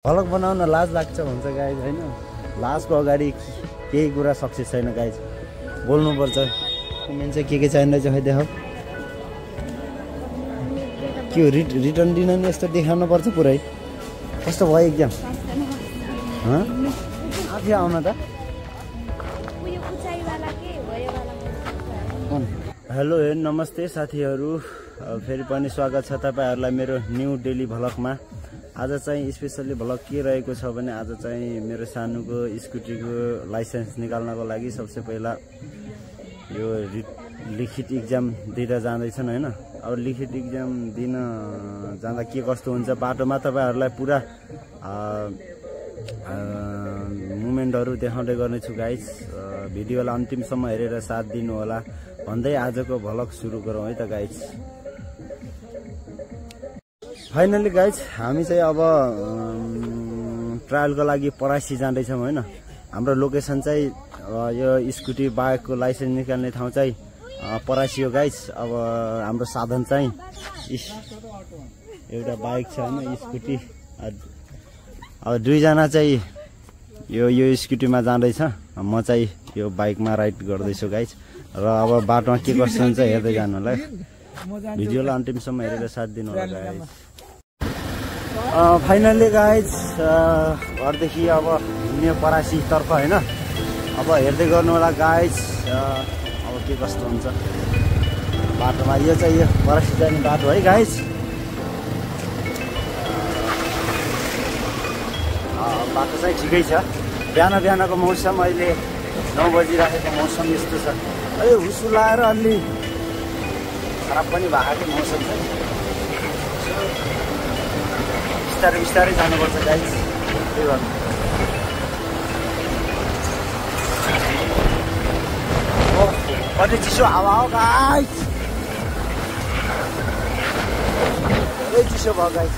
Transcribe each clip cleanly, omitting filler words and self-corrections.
Vlog बनाउन लाज लाग्छ भन्छ गाइज हैन। लाजको अगाडि केही कुरा सक्सेस छैन गाइज। बोल्नुपर्छ। कमेन्ट चाहिँ के चाहिँदै छ खै देखाऊ। के हो रिटर्न दिन नि यस्तो देखाउनु पर्छ पुरै। कस्तो भयो एक्जाम? आफै आउन त। हेलो नमस्ते साथीहरू, फेरि पनि स्वागत छ तपाईहरुलाई मेरो न्यू डेली भ्लगमा। आज चाहिँ स्पेशली भ्लग के रहेको छ भने आज चाहिँ मेरो सानोको स्कुटीको लाइसेन्स निकाल्नको लागि सबसे पहिला यो लिखित इक्जाम दिन जाँदैछन् हैन। अब लिखित इक्जाम दिन जाँदा के कस्तो हुन्छ बाटोमा तपाईहरुलाई पुरा मुभमेन्टहरु देखाउँदै गर्नेछु गाइस। भिडियोलाई अन्तिमसम्म हेरेर साथ दिनु होला भन्दै आजको भ्लग सुरु गरौँ है त गाइस। फाइनली गाइज हामी चाहिँ अब ट्रायलको लागि परासी जाँदैछौँ हैन। हाम्रो लोकेसन चाहिँ यो स्कुटी बाइकको लाइसेन्स निकाल्ने ठाउँ चाहिँ परासी हो गाइज। अब हाम्रो साधन चाहिँ एउटा बाइक छ हैन, स्कुटी। अब दुईजना चाहिँ यो स्कुटीमा जाँदैछ, म चाहिँ यो बाइकमा राइड गर्दैछु गाइज। र अब बाटोमा के कस्तो हुन्छ हेर्दै जानु होला। भिडियोलाई अन्तिमसम्म हेरेर साथ दिनु होला गाइज। फाइनली गाइज घरदेखि अब हिँड्ने परासी तर्फ हैन। अब हेर्दै गर्नु होला गाइज अब के कस्तो हुन्छ बाटोमा। यो चाहिँ यो परासी जाने बाटो है गाइज। बाटो चाहिँ ठिकै छ। बिहानको मौसम अहिले 9 बजिराखेको मौसम यस्तो छ। अहिले हुसु लाएर अलि खराब पनि भएको मौसम छ। बिस्तारै जानुपर्छ गाइज। त्यही भएर कति चिसो हावा हो गाइज। धेरै चिसो भयो गाइज।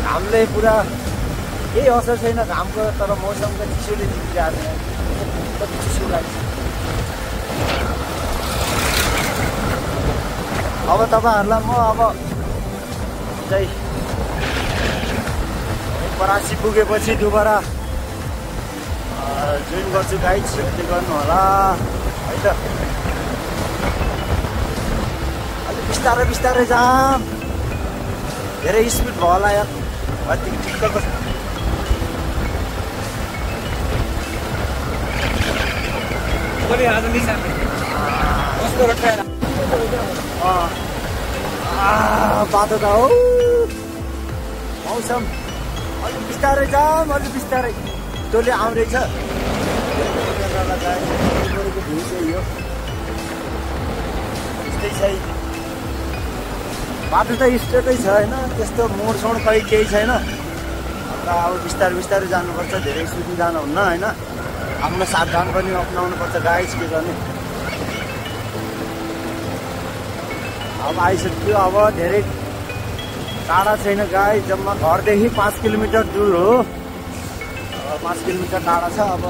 घामले पुरा केही असर छैन घामको, तर मौसमको चिसोले जितिरहेको छ। कति चिसो लाग्छ। अब तपाईहरुलाई म अब चाहिँ परासी पुगेपछि दुबारा जोइन गर्छु गाइज। हेर्दै गर्नु होला है त। अलि बिस्तारै जाम। धेरै स्पिड भयो होला यार। अति ठिक्कको बाटो त हो मौसम। अलिक बिस्तारै जाम, अलिक बिस्तारै तोले आउँदैछ। बाटो त स्ट्रेटै छ होइन, त्यस्तो मोडसोड खै केही छैन। अब बिस्तारै जानुपर्छ, धेरै स्पिड जानुहुन्न होइन। आफ्नो सावधान पनि अप्नाउनु पर्छ गाइस। के गर्ने अब आइसक्यो। अब धेरै टाढा छैन गाइस, जम्मा घरदेखि 5 किलोमिटर दूर हो। 5 किलोमिटर टाढा छ। अब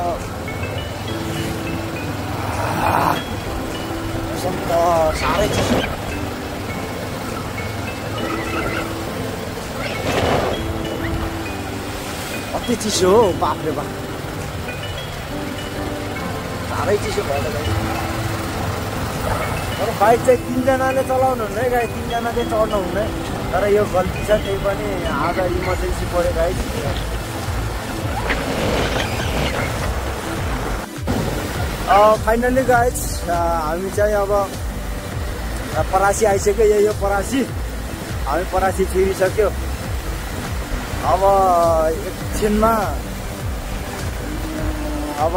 मौसम त साह्रै चिसो। अति चिसो हो बाफरे बाफ। साह्रै चिसो भयो त गाइस। तर बाइक चाहिँ 3 जनाले चलाउनु हुन्न है गाइस। 3 जना चाहिँ चढ्नु हुन्न। तर यो गल्ती छ, त्यही पनि आज इमर्जेन्सी पऱ्यो गाइस। फाइनली गाइस हामी चाहिँ अब परासी आइसक्यो। यो परासी हामी परासी छिरिसक्यो। अब एकछिनमा अब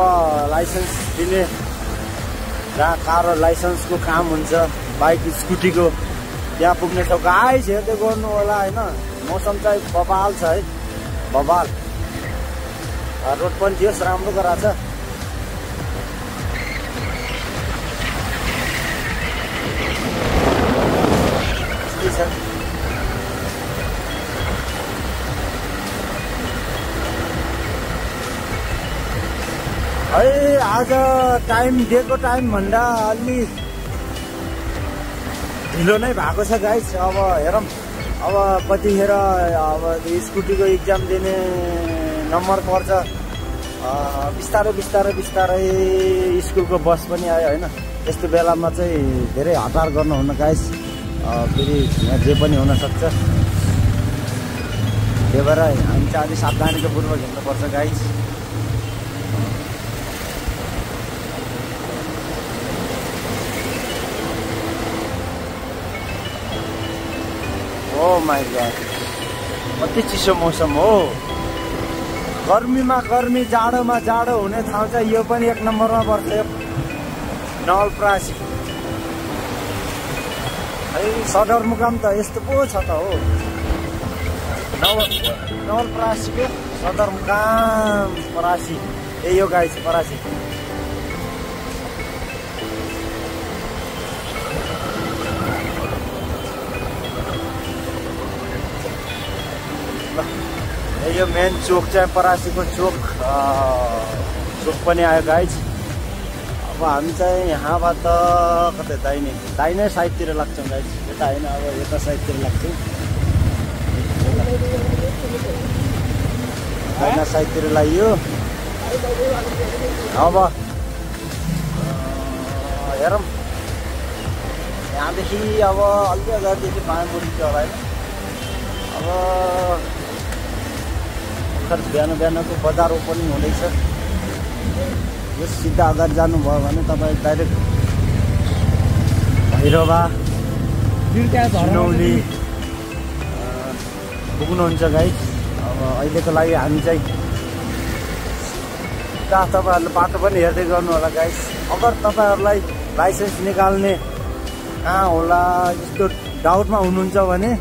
लाइसेन्स दिने जहाँ कार लाइसेन्सको काम हुन्छ बाइक स्कुटीको त्यहाँ पुग्ने छ गाइस। हेर्दै गर्नु होला होइन। मौसम चाहिँ बबाल छ है, बबाल। रोड पनि थियो राम्रो गराएको छ। है आज टाइम दिएको टाइम भन्दा अलि ढिलो नै भएको छ गाइस। अब हेरौँ अब कतिखेर अब स्कुटीको इक्जाम दिने नम्बर पर्छ। बिस्तारै बिस्तारै बिस्तारै स्कुलको बस पनि आयो होइन। त्यस्तो बेलामा चाहिँ धेरै हतार गर्नुहुन्न गाइस, फेरि यहाँ जे पनि हुनसक्छ। त्यही भएर हामी चाहिँ अलिक सावधानीको पूर्वक हिँड्नुपर्छ गाइस। ओ माई गॉड, कति चिसो मौसम हो। गर्मीमा गर्मी, जाडोमा जाडो हुने ठाउँ चाहिँ यो पनि एक नम्बरमा पर्छ, नवलपरासी। है सदरमुकाम त यस्तो पो छ त हो। नवलपरासीको सदरमुकाम परासी, ए यो गाइस परासी। यो मेन चोक चाहिँ परासीको चोक पनि आयो गाइज। अब हामी चाहिँ यहाँबाट कतै दाहिने साइडतिर लाग्छौँ गाइज, यता होइन अब यता साइडतिर लाग्छौँ। दाहिने साइडतिर लाग्यो। अब हेरौँ यहाँदेखि अब अलि अगाडिदेखि बायाँ मुडिन्छ होला होइन। अब बिहान बिहानको बजार ओपनिङ हुँदैछ। यो सिधा अगाडि जानुभयो भने तपाईँ डाइरेक्ट भैरवा सुनौली पुग्नुहुन्छ गाइस। अब अहिलेको लागि हामी चाहिँ सिधा तपाईँहरूले बाटो पनि हेर्दै गर्नु होला गाइस। अगर तपाईँहरूलाई लाइसेन्स निकाल्ने कहाँ होला यस्तो डाउटमा हुनुहुन्छ भने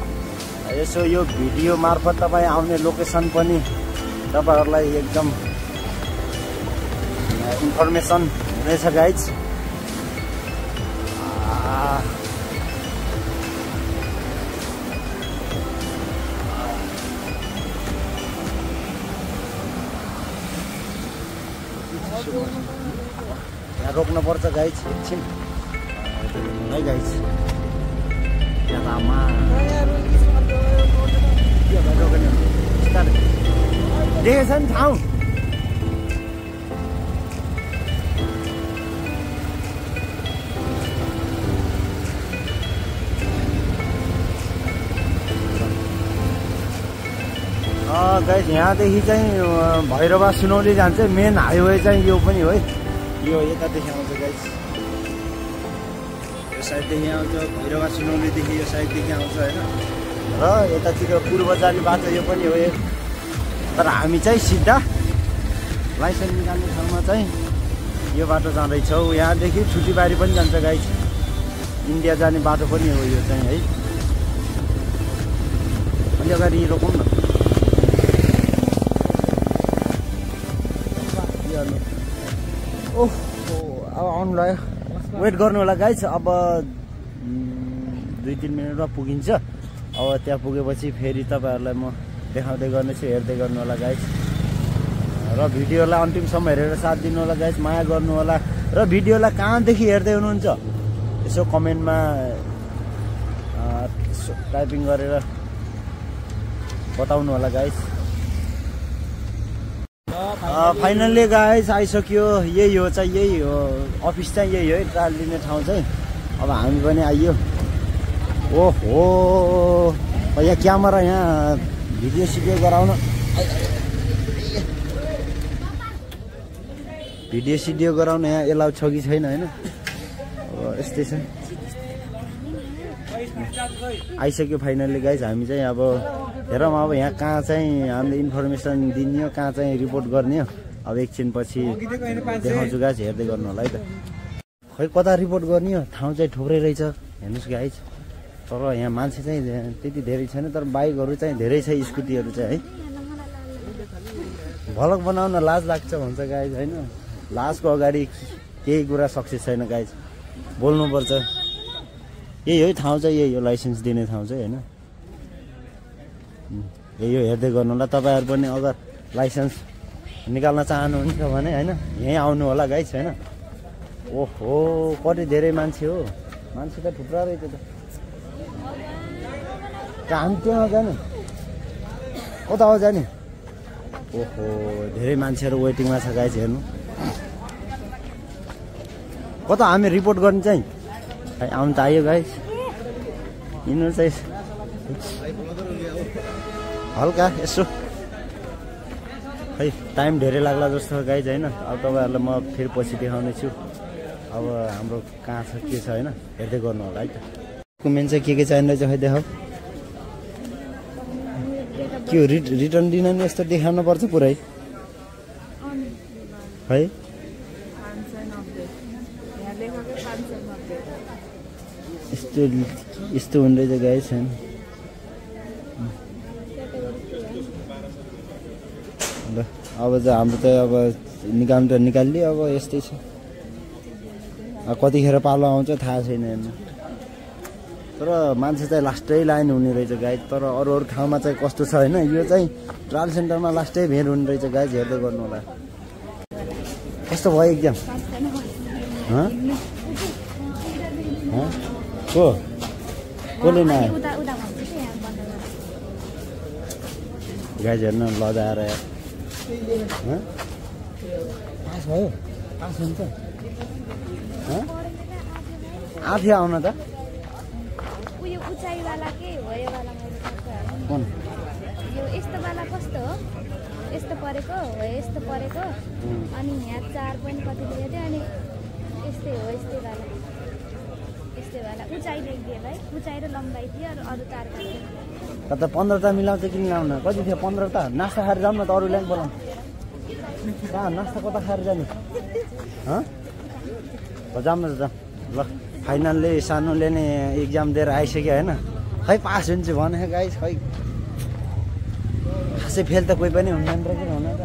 यसो यो भिडियो मार्फत तपाईँ आउने लोकेसन पनि तपाईहरुलाई एकदम इन्फर्मेसन हुनेछ गाइज। यहाँ रोक्न पर्छ गाइज एकछिन है गाइज। यहाँ आमा देखेछ नि ठाउँ। गाइस यहाँदेखि चाहिँ भैरवा सुनौली जान्छ। मेन हाइवे चाहिँ यो पनि हो है, यो यतादेखि आउँछ गाइस। यो साइडदेखि आउँछ भैरवा सुनौलीदेखि, यो साइडदेखि आउँछ होइन। र यतातिर पूर्व जाने बाटो यो पनि हो। तर हामी चाहिँ सिधा लाइसेन्स निकाल्ने ठाउँमा चाहिँ यो बाटो जाँदैछौँ। यहाँदेखि छुट्टीबारी पनि जान्छ गाइस, इन्डिया जाने बाटो पनि हो यो चाहिँ है। अलि अगाडि रोकौँ न। ओहो अब आउनु लाग्यो, वेट गर्नु होला गाइस। अब 2-3 मिनटमा पुगिन्छ। अब त्यहाँ पुगेपछि फेरि तपाईँहरूलाई म देखाउँदै गर्नेछु, हेर्दै गर्नु होला गाइस। र भिडियोलाई अन्तिमसम्म हेरेर साथ दिनु होला गाइस, माया गर्नु होला। र भिडियोलाई कहाँदेखि हेर्दै हुनुहुन्छ यसो कमेन्टमा टाइपिङ गरेर बताउनु होला गाइस। फाइनल्ली गाइस आइसक्यो। यही हो चाहिँ, यही हो अफिस चाहिँ, यही हो है ट्रायल लिने ठाउँ चाहिँ। अब हामी पनि आइयो। ओहो यहाँ क्यामेरा, यहाँ भिडियो सिडियो गराउन, भिडियो सिडियो गराउन यहाँ एलाउ छ कि छैन होइन। अब यस्तै छ। आइसक्यो फाइनल्ली गाइज। हामी चाहिँ अब हेरौँ अब यहाँ कहाँ चाहिँ हामीले इन्फर्मेसन दिने हो, कहाँ चाहिँ रिपोर्ट गर्ने हो। अब एकछिन पछि देखाउँछु गाइज, हेर्दै गर्नु होला है त। खै कता रिपोर्ट गर्ने हो, ठाउँ चाहिँ थुप्रै रहेछ हेर्नुहोस् गाइज। तर यहाँ मान्छे चाहिँ त्यति धेरै छैन, तर बाइकहरू चाहिँ धेरै छ, स्कुटीहरू चाहिँ है। भ्लग बनाउन लाज लाग्छ भन्छ गाइज होइन। लाजको अगाडि केही कुरा सक्सेस छैन गाइज, बोल्नुपर्छ। यही हो ठाउँ चाहिँ, यही हो लाइसेन्स दिने ठाउँ चाहिँ होइन। यही हो, हेर्दै गर्नु होला। तपाईँहरू पनि अगर लाइसेन्स निकाल्न चाहनुहुन्छ भने होइन यहीँ आउनु होला गाइस होइन। ओहो कति धेरै मान्छे हो, मान्छे त थुप्रा रहेछ त। हामी त्यहाँ जाने कता हो जाने? ओहो धेरै मान्छेहरू वेटिङमा छ गाइस हेर्नु। कता हामी रिपोर्ट गर्ने चाहिँ आउनु त आयो गाइस। हिँड्नु चाहिँ हल्का यसो खै टाइम धेरै लाग्ला जस्तो गाइस होइन। अब तपाईँहरूलाई म फेरि पछि देखाउने छु अब हाम्रो कहाँ छ के छ होइन, हेर्दै गर्नु होला है त। डकुमेन्ट चाहिँ के चाहिँदो रहेछ खै देखाऊ। के हो रिटर्न दिन नि यस्तो देखाउनु पर्छ पुरै है। यस्तो यस्तो हुँदैछ गाइस होइन। ल अब चाहिँ हाम्रो त अब निकाल्नु त निकालिदियो, अब यस्तै छ। कतिखेर पालो आउँछ थाहा छैन हेर्नु। तर मान्छे चाहिँ लास्टै लाइन हुने रहेछ गाइस। तर अरू अरू ठाउँमा चाहिँ कस्तो छ होइन, यो चाहिँ ट्रायल सेन्टरमा लास्टै भिड हुने रहेछ गाइस, हेर्दै गर्नु होला। कस्तो भयो एक्जाम? कसले नआयो गाइस हेर्नु लजाएर यार। पास भयो? पास हुन्छ? आफै आउन त कुन यो यस्तो वाला कस्तो हो? यस्तो परेको हो, यस्तो परेको अनि यहाँ 4 पनि कति दिएको थियो अनि यस्तै हो, यस्तै वाला उचाइ लेखिदियो भाइ, उचाइ र लम्बाइ थियो अरू तार काट्यो। त 15टा मिलाउँछ कि मिलाउन? कति थियो 15टा? नास्ता खाएर जाऊँ न त, अरू ल्याङ बोलाउँ। कहाँ नास्ता कता खाएर जाने? जाऊँ न त जाऊँ। ल फाइनल्ली सानोले नै इक्जाम दिएर आइसक्यो होइन। खै पास हुन्छ भने गाइस, खै खासै फेल त कोही पनि हुँदैन रहेछ हुन त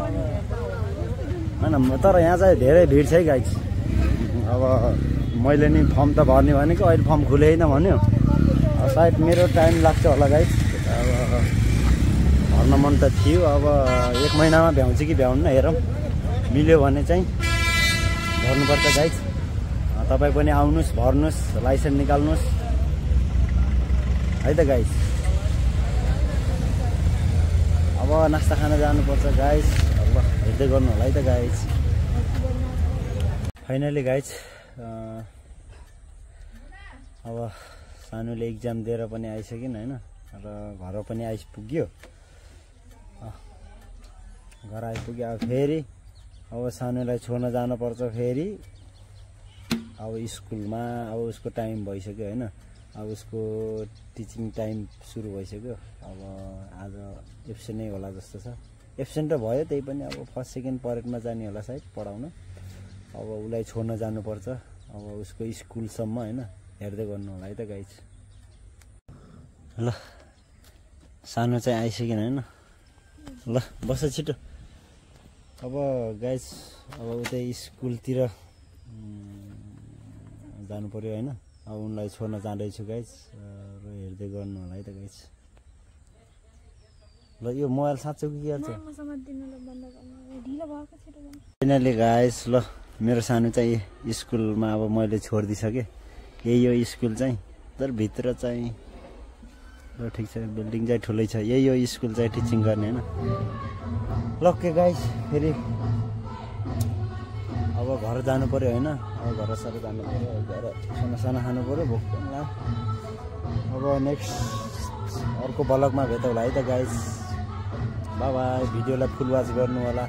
होइन। तर यहाँ चाहिँ धेरै भिड छ है गाइस। अब मैले नि फर्म त भर्ने भनेको, अहिले फर्म खुलेन भन्यो। सायद मेरो टाइम लाग्छ होला गाइस। अब भर्न मन त थियो, अब 1 महिनामा भ्याउँछ कि भ्याउन्न हेरौँ। मिल्यो भने चाहिँ भर्नुपर्छ गाइस। तपाईँ पनि आउनुहोस्, भर्नुहोस्, लाइसेन्स निकाल्नुहोस् है त गाइस। अब नास्ता खान जानुपर्छ गाइस। अब हेर्दै गर्नु होला है त गाइस। फाइनली गाइस अब सानोले इक्जाम दिएर पनि आइसकिन् होइन, र घर पनि आइपुग्यो। घर आइपुग्यो। अब फेरि अब सानोलाई छोड्न जानुपर्छ फेरि अब स्कुलमा। अब उसको टाइम भइसक्यो होइन, अब उसको टिचिङ टाइम सुरु भइसक्यो। अब आज एब्सेन्टै होला जस्तो छ। एब्सेन्ट त भयो, त्यही पनि अब फर्स्ट सेकेन्ड परेडमा जाने होला सायद पढाउन। अब उसलाई छोड्न जानुपर्छ अब उसको स्कुलसम्म होइन, हेर्दै गर्नु होला है त गाइस। ल सानो चाहिँ आइसकेन होइन। ल बस छिटो। अब गाइस अब उतै स्कुलतिर जानु पर्यो होइन। अब उनलाई छोड्न जाँदैछु गाइस, र हेर्दै गर्नु होला है त गाइस। ल यो मोबाइल साँच्चो कि के छ? फाइनली गाइस ल मेरो सानो चाहिँ स्कुलमा अब मैले छोडिदिइसकेँ। यही यो स्कुल चाहिँ, तर भित्र चाहिँ ल ठिक छ, बिल्डिङ चाहिँ ठुलै छ। यही यो स्कुल चाहिँ टिचिङ गर्ने होइन। ल के गाइस फेरि अब घर जानु पर्यो होइन। अब घर सर जानु पर्यो, गएर खाना खानु पर्यो, भोक पनि लाग्यो। अब नेक्स्ट अर्को ब्लगमा भेटौँ होला है त गाइस। By by. भिडियोलाई फुल वाच गर्नु होला।